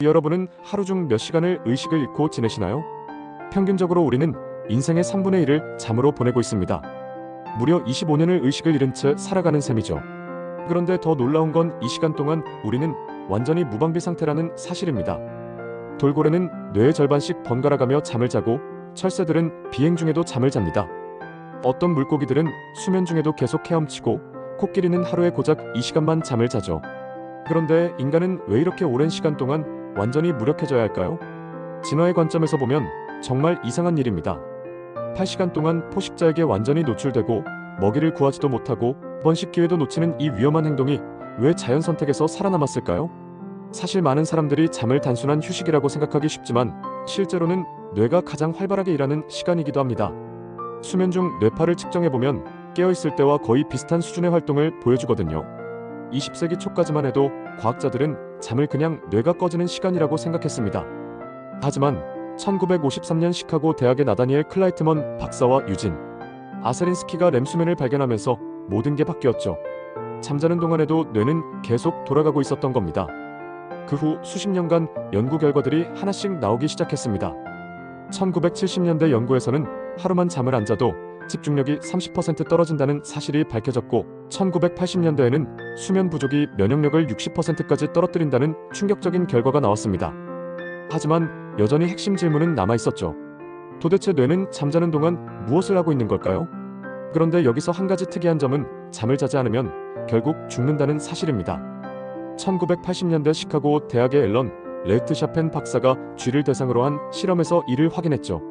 여러분은 하루 중 몇 시간을 의식을 잃고 지내시나요? 평균적으로 우리는 인생의 3분의 1을 잠으로 보내고 있습니다. 무려 25년을 의식을 잃은 채 살아가는 셈이죠. 그런데 더 놀라운 건 이 시간 동안 우리는 완전히 무방비 상태라는 사실입니다. 돌고래는 뇌의 절반씩 번갈아가며 잠을 자고 철새들은 비행 중에도 잠을 잡니다. 어떤 물고기들은 수면 중에도 계속 헤엄치고 코끼리는 하루에 고작 2시간만 잠을 자죠. 그런데 인간은 왜 이렇게 오랜 시간 동안 완전히 무력해져야 할까요? 진화의 관점에서 보면 정말 이상한 일입니다. 8시간 동안 포식자에게 완전히 노출되고 먹이를 구하지도 못하고 번식 기회도 놓치는 이 위험한 행동이 왜 자연 선택에서 살아남았을까요? 사실 많은 사람들이 잠을 단순한 휴식이라고 생각하기 쉽지만 실제로는 뇌가 가장 활발하게 일하는 시간이기도 합니다. 수면 중 뇌파를 측정해보면 깨어있을 때와 거의 비슷한 수준의 활동을 보여주거든요. 20세기 초까지만 해도 과학자들은 잠을 그냥 뇌가 꺼지는 시간이라고 생각했습니다. 하지만 1953년 시카고 대학의 나다니엘 클라이트먼 박사와 유진 아세린스키가 렘수면을 발견하면서 모든 게 바뀌었죠. 잠자는 동안에도 뇌는 계속 돌아가고 있었던 겁니다. 그 후 수십 년간 연구 결과들이 하나씩 나오기 시작했습니다. 1970년대 연구에서는 하루만 잠을 안 자도 집중력이 30% 떨어진다는 사실이 밝혀졌고 1980년대에는 수면 부족이 면역력을 60%까지 떨어뜨린다는 충격적인 결과가 나왔습니다. 하지만 여전히 핵심 질문은 남아있었죠. 도대체 뇌는 잠자는 동안 무엇을 하고 있는 걸까요? 그런데 여기서 한 가지 특이한 점은 잠을 자지 않으면 결국 죽는다는 사실입니다. 1980년대 시카고 대학의 앨런 레흐트샤펜 박사가 쥐를 대상으로 한 실험에서 이를 확인했죠.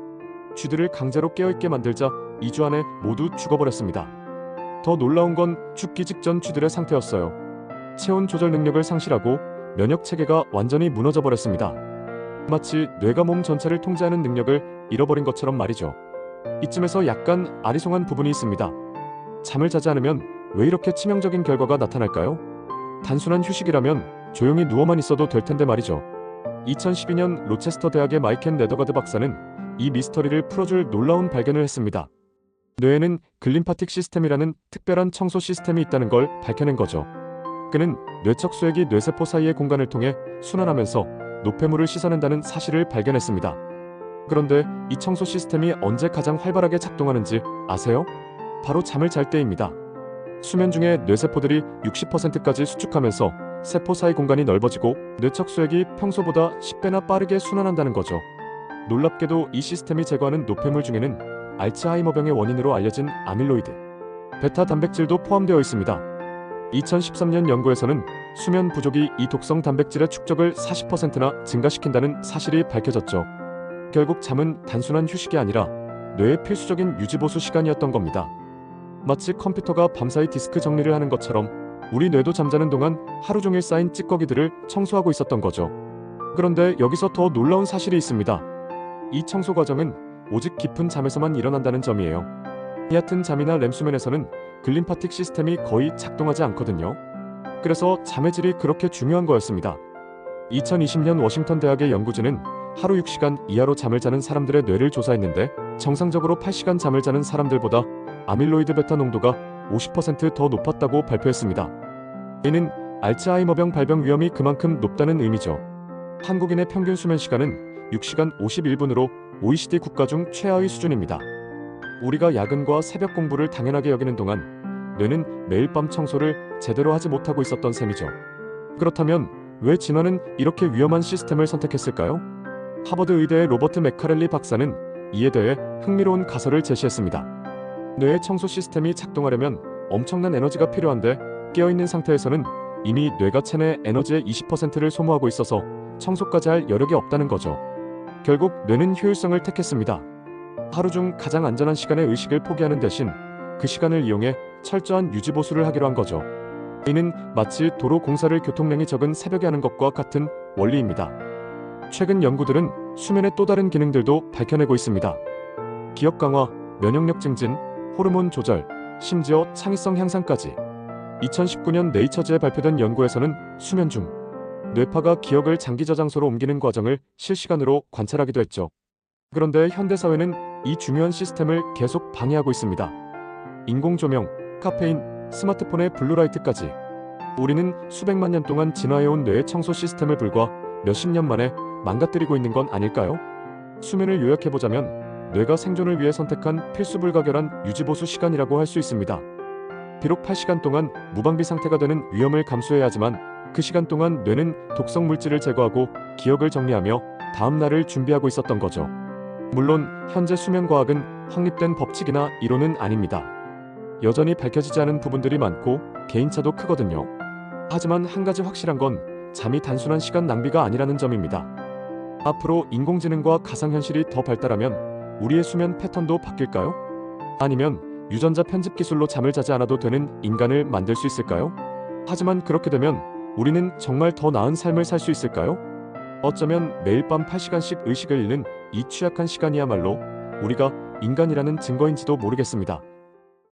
쥐들을 강제로 깨어있게 만들자 2주 안에 모두 죽어버렸습니다. 더 놀라운 건 죽기 직전 쥐들의 상태였어요. 체온 조절 능력을 상실하고 면역 체계가 완전히 무너져 버렸습니다. 마치 뇌가 몸 전체를 통제하는 능력을 잃어버린 것처럼 말이죠. 이쯤에서 약간 아리송한 부분이 있습니다. 잠을 자지 않으면 왜 이렇게 치명적인 결과가 나타날까요? 단순한 휴식이라면 조용히 누워만 있어도 될 텐데 말이죠. 2012년 로체스터 대학의 마이켄 네더가드 박사는 이 미스터리를 풀어줄 놀라운 발견을 했습니다. 뇌에는 글림파틱 시스템이라는 특별한 청소 시스템이 있다는 걸 밝혀낸 거죠. 그는 뇌척 수액이 뇌세포 사이의 공간을 통해 순환하면서 노폐물을 씻어낸다는 사실을 발견했습니다. 그런데 이 청소 시스템이 언제 가장 활발하게 작동하는지 아세요? 바로 잠을 잘 때입니다. 수면 중에 뇌세포들이 60%까지 수축하면서 세포 사이 공간이 넓어지고 뇌척 수액이 평소보다 10배나 빠르게 순환한다는 거죠. 놀랍게도 이 시스템이 제거하는 노폐물 중에는 알츠하이머병의 원인으로 알려진 아밀로이드, 베타 단백질도 포함되어 있습니다. 2013년 연구에서는 수면 부족이 이 독성 단백질의 축적을 40%나 증가시킨다는 사실이 밝혀졌죠. 결국 잠은 단순한 휴식이 아니라 뇌의 필수적인 유지보수 시간이었던 겁니다. 마치 컴퓨터가 밤사이 디스크 정리를 하는 것처럼 우리 뇌도 잠자는 동안 하루 종일 쌓인 찌꺼기들을 청소하고 있었던 거죠. 그런데 여기서 더 놀라운 사실이 있습니다. 이 청소 과정은 오직 깊은 잠에서만 일어난다는 점이에요. 얕은 잠이나 렘수면에서는 글림파틱 시스템이 거의 작동하지 않거든요. 그래서 잠의 질이 그렇게 중요한 거였습니다. 2020년 워싱턴 대학의 연구진은 하루 6시간 이하로 잠을 자는 사람들의 뇌를 조사했는데 정상적으로 8시간 잠을 자는 사람들보다 아밀로이드 베타 농도가 50% 더 높았다고 발표했습니다. 이는 알츠하이머병 발병 위험이 그만큼 높다는 의미죠. 한국인의 평균 수면 시간은 6시간 51분으로 OECD 국가 중 최하위 수준입니다. 우리가 야근과 새벽 공부를 당연하게 여기는 동안 뇌는 매일 밤 청소를 제대로 하지 못하고 있었던 셈이죠. 그렇다면 왜 진화는 이렇게 위험한 시스템을 선택했을까요? 하버드 의대의 로버트 맥카렐리 박사는 이에 대해 흥미로운 가설을 제시했습니다. 뇌의 청소 시스템이 작동하려면 엄청난 에너지가 필요한데 깨어있는 상태에서는 이미 뇌가 체내 에너지의 20%를 소모하고 있어서 청소까지 할 여력이 없다는 거죠. 결국 뇌는 효율성을 택했습니다. 하루 중 가장 안전한 시간에 의식을 포기하는 대신 그 시간을 이용해 철저한 유지보수를 하기로 한 거죠. 이는 마치 도로 공사를 교통량이 적은 새벽에 하는 것과 같은 원리입니다. 최근 연구들은 수면의 또 다른 기능들도 밝혀내고 있습니다. 기억 강화, 면역력 증진, 호르몬 조절, 심지어 창의성 향상까지. 2019년 네이처즈에 발표된 연구에서는 수면 중 뇌파가 기억을 장기 저장소로 옮기는 과정을 실시간으로 관찰하기도 했죠. 그런데 현대사회는 이 중요한 시스템을 계속 방해하고 있습니다. 인공조명, 카페인, 스마트폰의 블루라이트까지. 우리는 수백만 년 동안 진화해온 뇌의 청소 시스템을 불과 몇십 년 만에 망가뜨리고 있는 건 아닐까요? 수면을 요약해보자면 뇌가 생존을 위해 선택한 필수 불가결한 유지보수 시간이라고 할 수 있습니다. 비록 8시간 동안 무방비 상태가 되는 위험을 감수해야 하지만 그 시간 동안 뇌는 독성 물질을 제거하고 기억을 정리하며 다음 날을 준비하고 있었던 거죠. 물론 현재 수면과학은 확립된 법칙이나 이론은 아닙니다. 여전히 밝혀지지 않은 부분들이 많고 개인차도 크거든요. 하지만 한 가지 확실한 건 잠이 단순한 시간 낭비가 아니라는 점입니다. 앞으로 인공지능과 가상현실이 더 발달하면 우리의 수면 패턴도 바뀔까요? 아니면 유전자 편집 기술로 잠을 자지 않아도 되는 인간을 만들 수 있을까요? 하지만 그렇게 되면 우리는 정말 더 나은 삶을 살 수 있을까요? 어쩌면 매일 밤 8시간씩 의식을 잃는 이 취약한 시간이야말로 우리가 인간이라는 증거인지도 모르겠습니다.